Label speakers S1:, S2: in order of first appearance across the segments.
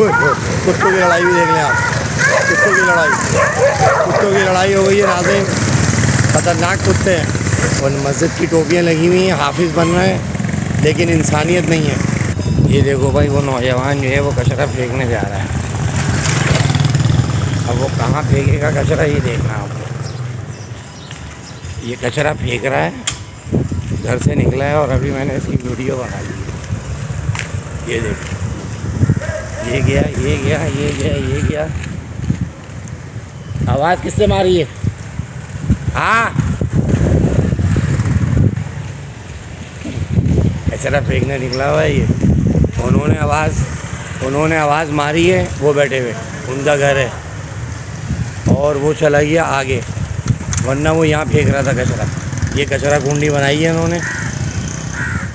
S1: कुत्तों की लड़ाई भी देख लें आप। कुत्तों की लड़ाई हो गई है नाज़रीन। ख़तरनाक कुत्ते हैं और मस्जिद की टोपियाँ लगी हुई हैं, हाफिज़ बन रहे हैं, लेकिन इंसानियत नहीं है। ये देखो भाई, वो नौजवान जो है वो कचरा फेंकने जा रहा है। अब वो कहाँ फेंकेगा कचरा, ये देखना आपको। ये कचरा फेंक रहा है, घर से निकला है और अभी मैंने इसकी वीडियो बना ली। ये देखो, ये गया, ये गया, ये गया, ये गया। आवाज़ किससे मारी है? हाँ, कचरा फेंकने निकला हुआ है ये। उन्होंने आवाज़ मारी है, वो बैठे हुए, उनका घर है और वो चला गया आगे, वरना वो यहाँ फेंक रहा था कचरा। ये कचरा कुंडी बनाई है उन्होंने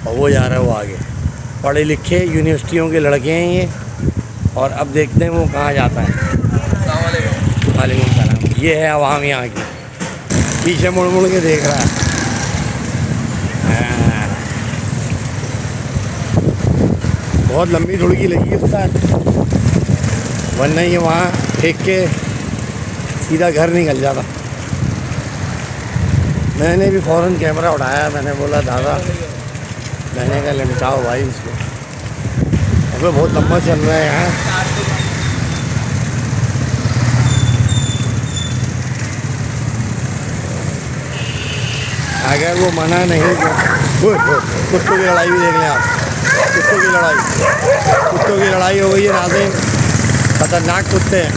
S1: और वो जा रहा है वो आगे। पढ़े लिखे यूनिवर्सिटियों के लड़के हैं ये, और अब देखते हैं वो कहाँ जाता है। वालेकुम सलाम। ये है आवाम यहाँ की, पीछे मुड़ मुड़ के देख रहा है। बहुत लंबी धुड़की लगी है उसका, वरना ये वहाँ फेंक के सीधा घर निकल जाता। मैंने भी फ़ौरन कैमरा उठाया, मैंने बोला दादा, मैंने कहा लिमटाओ भाई इसको, अबे बहुत लंबा चल रहा है यहाँ। अगर वो मना नहीं तो कुत्तों की लड़ाई भी देख लें आप। कुत्तों की लड़ाई हो गई है नाज़रीन। ख़तरनाक कुत्ते हैं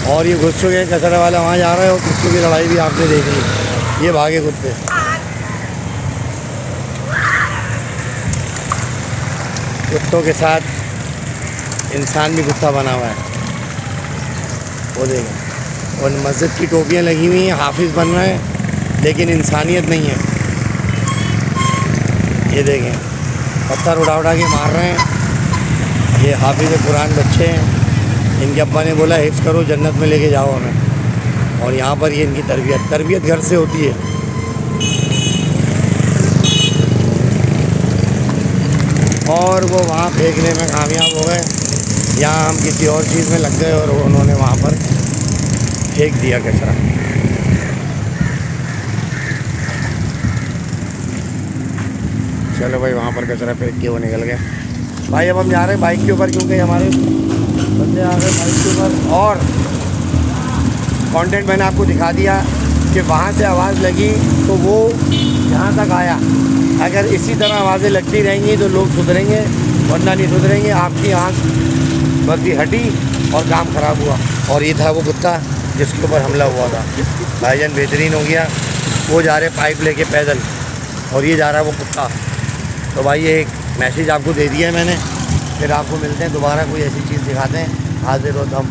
S1: और ये घुस चुके हैं, कचरा वाला वहाँ जा रहा है और कुत्तों की लड़ाई भी आपने देख ली। ये भागे कुत्ते। कुत्तों के साथ इंसान भी कुत्ता बना हुआ है, वो देखें। और मस्जिद की टोपियाँ लगी हुई हैं, हाफिज़ बन रहे हैं, लेकिन इंसानियत नहीं है। ये देखें, पत्थर उड़ा के मार रहे हैं। ये हाफिज़ कुरान बच्चे हैं, इनके अब्बा ने बोला हिफ्ज़ करो, जन्नत में लेके जाओ हमें। और यहाँ पर ये इनकी तरबियत घर से होती है। और वो वहाँ फेंकने में कामयाब हो गए। यहाँ हम किसी और चीज़ में लग गए और उन्होंने वहाँ पर फेंक दिया कचरा। चलो भाई, वहाँ पर कचरा फेंक के वो निकल गया। भाई अब हम जा रहे हैं बाइक के ऊपर, क्योंकि हमारे बंदे आ गए बाइक के ऊपर। और कंटेंट मैंने आपको दिखा दिया कि वहाँ से आवाज़ लगी तो वो यहाँ तक आया। अगर इसी तरह आवाज़ें लगती रहेंगी तो लोग सुधरेंगे, वरना नहीं सुधरेंगे। आपकी आँख बत्ती हटी और काम ख़राब हुआ। और ये था वो कुत्ता जिसके ऊपर हमला हुआ था। भाईजान बेहतरीन हो गया। वो जा रहे पाइप लेके पैदल और ये जा रहा है वो कुत्ता। तो भाई ये एक मैसेज आपको दे दिया है मैंने। फिर आपको मिलते हैं दोबारा, कोई ऐसी चीज़ दिखाते हैं। हाजिर हो दम।